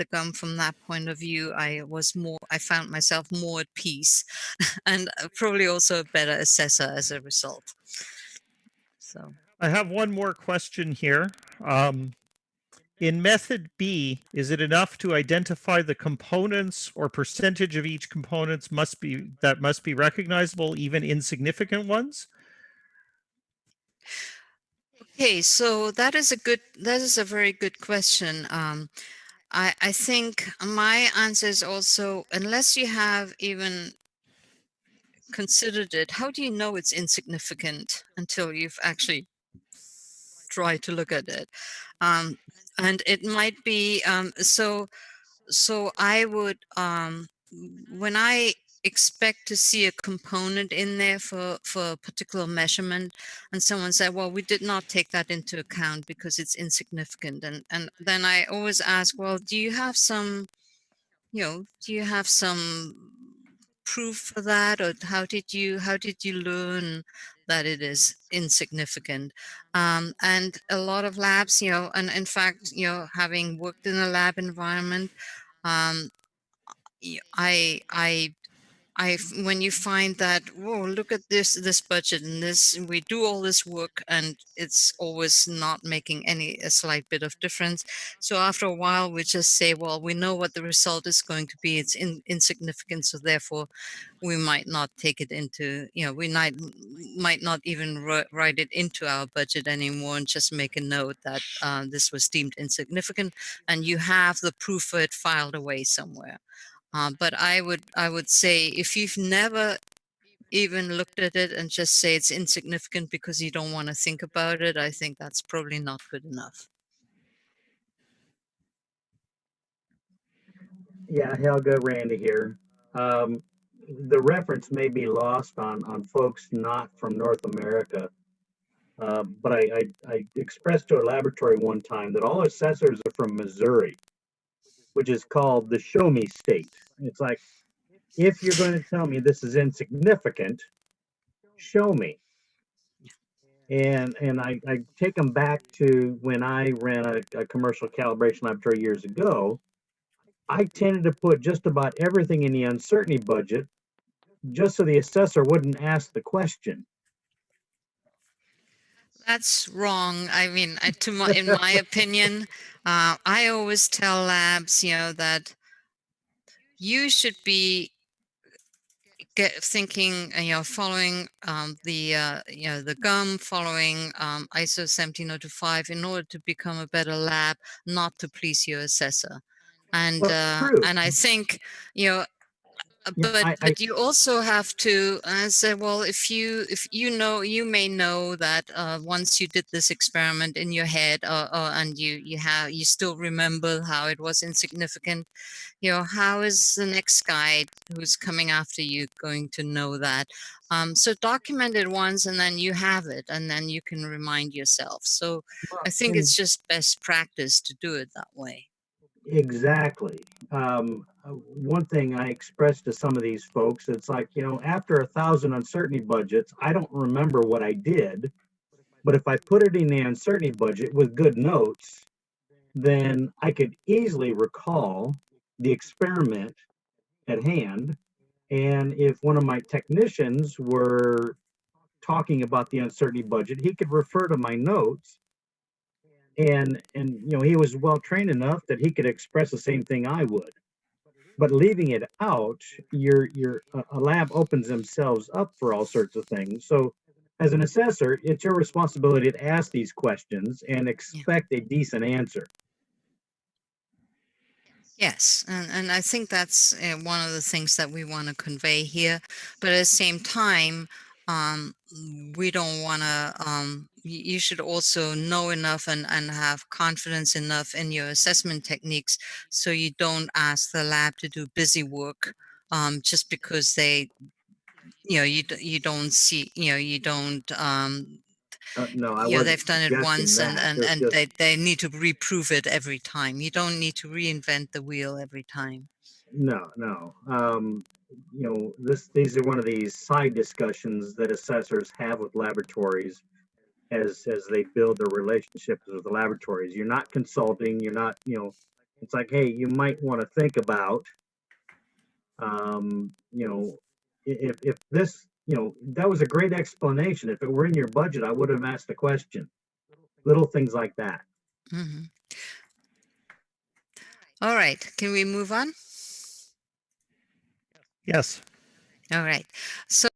the gum from that point of view, I found myself more at peace and probably also a better assessor as a result. So I have one more question here. In method B, is it enough to identify the components or percentage of each component must be recognizable, even insignificant ones? okay, so that is a very good question. I think my answer is also, unless you have even considered it, how do you know it's insignificant until you've actually tried to look at it? And it might be so I would when I expect to see a component in there for a particular measurement, and someone said, well, we did not take that into account because it's insignificant, and then I always ask, well, do you have some proof for that, or how did you learn that it is insignificant? And a lot of labs, and in fact, having worked in a lab environment, um, when you find that, whoa, look at this budget, and we do all this work, and it's always not making a slight bit of difference. So after a while, we just say, well, we know what the result is going to be. It's insignificant, so therefore, we might not take it into, we might not even write it into our budget anymore, and just make a note that this was deemed insignificant, and you have the proof for it filed away somewhere. But I would say, if you've never even looked at it and just say it's insignificant because you don't want to think about it, I think that's probably not good enough. Yeah, Helga, Randy here. The reference may be lost on folks not from North America, but I expressed to a laboratory one time that all assessors are from Missouri, which is called the show me state. It's like, if you're going to tell me this is insignificant, show me. And I take them back to when I ran a commercial calibration laboratory years ago. I tended to put just about everything in the uncertainty budget just so the assessor wouldn't ask the question. That's wrong. I mean, in my opinion, I always tell labs, that you should be thinking, following the GUM, following ISO 17025 in order to become a better lab, not to please your assessor. And and I think, but you also have to say, well, if you may know that once you did this experiment in your head, and you still remember how it was insignificant, how is the next guy who's coming after you going to know that? So document it once, and then you have it, and then you can remind yourself. So I think it's just best practice to do it that way. Exactly. One thing I expressed to some of these folks, it's like, after 1,000 uncertainty budgets, I don't remember what I did, but if I put it in the uncertainty budget with good notes, then I could easily recall the experiment at hand. And if one of my technicians were talking about the uncertainty budget, he could refer to my notes, and he was well trained enough that he could express the same thing I would. But leaving it out, a lab opens themselves up for all sorts of things. So as an assessor, it's your responsibility to ask these questions and expect a decent answer. Yes, and I think that's one of the things that we want to convey here. But at the same time, we don't want to, you should also know enough and have confidence enough in your assessment techniques, so you don't ask the lab to do busy work just because they, you don't see, you don't, no, they've done it once, and just... they need to reprove it every time. You don't need to reinvent the wheel every time. No. These are one of these side discussions that assessors have with laboratories as they build their relationships with the laboratories. You're not consulting. You're not, It's like, hey, you might want to think about, you know, if this, you know, that was a great explanation. If it were in your budget, I would have asked the question. Little things like that. Mhm. All right, can we move on? Yes. All right. So